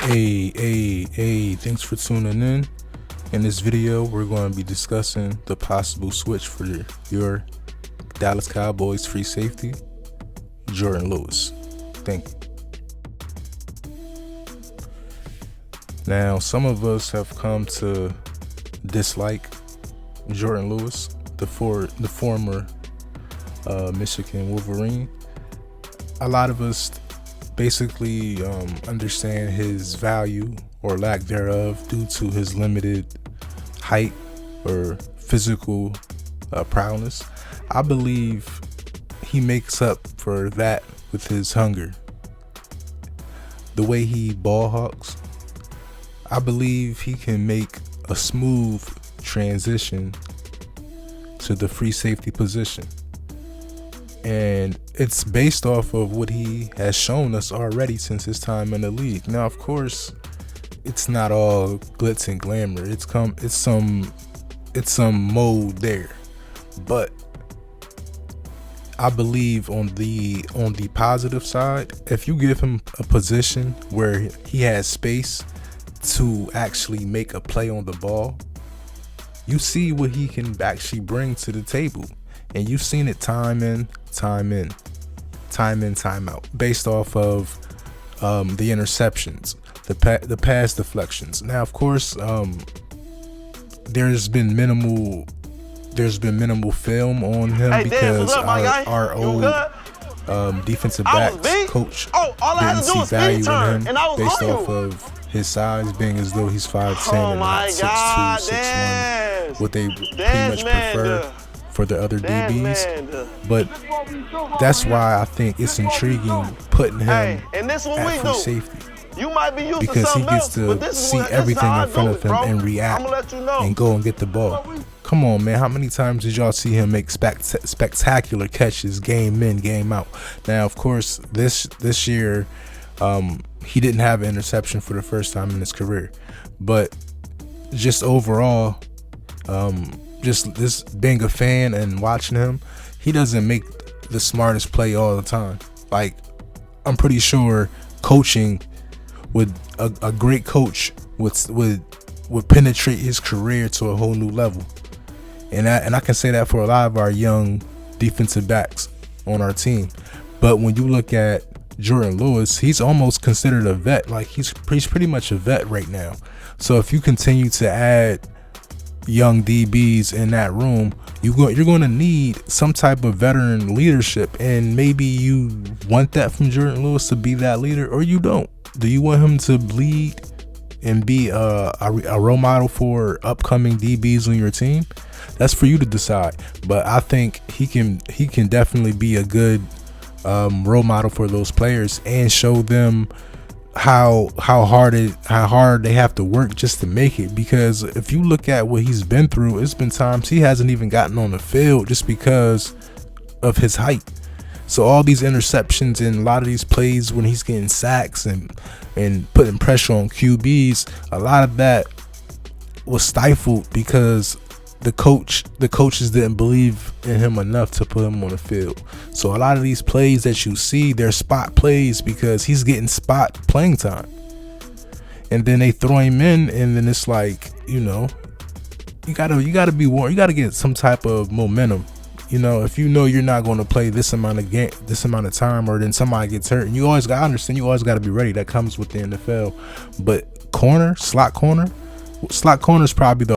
Hey, thanks for tuning in. In this video, we're going to be discussing the possible switch for your Dallas Cowboys free safety, Jourdan Lewis. Thank you. Now, some of us have come to dislike Jourdan Lewis, the former Michigan Wolverine. A lot of us basically understand his value or lack thereof due to his limited height or physical prowess. I believe he makes up for that with his hunger. The way he ball hawks, I believe he can make a smooth transition to the free safety position. And it's based off of what he has shown us already since his time in the league. Now, of course, it's not all glitz and glamour. It's some mode there. But I believe on the positive side, if you give him a position where he has space to actually make a play on the ball, you see what he can actually bring to the table. And you've seen it time in, time out, based off of the interceptions, the pass deflections. Now, of course, there's been minimal film on him because our old defensive backs coach didn't see value in him based off of his size, being as though he's 5'10" and not 6'2", 6'1", what they pretty much prefer for the other DBs. But that's why I think it's intriguing putting him at free safety, because he gets to see everything in front of him and react and go and get the ball. Come on, man, how many times did y'all see him make spectacular catches game in, game out? Now, of course, this year he didn't have an interception for the first time in his career, but just overall, just this being a fan and watching him, he doesn't make the smartest play all the time. Like, I'm pretty sure coaching would a great coach would penetrate his career to a whole new level. And I can say that for a lot of our young defensive backs on our team. But when you look at Jourdan Lewis, he's almost considered a vet. Like, he's pretty much a vet right now. So if you continue to add young DBs in that room, you're going to need some type of veteran leadership, and maybe you want that from Jourdan Lewis to be that leader, or you don't. Do you want him to lead and be a role model for upcoming DBs on your team? That's for you to decide. But I think he can definitely be a good role model for those players and show them how hard they have to work just to make it. Because if you look at what he's been through, it's been times he hasn't even gotten on the field just because of his height. So all these interceptions and a lot of these plays when he's getting sacks and putting pressure on QBs, a lot of that was stifled because the coaches didn't believe in him enough to put him on the field. So a lot of these plays that you see, they're spot plays because he's getting spot playing time. And then they throw him in, and then it's like, you gotta be warned. You gotta get some type of momentum. If you know you're not going to play this amount of time, or then somebody gets hurt, and you always got to be ready. That comes with the NFL. But slot corner is probably the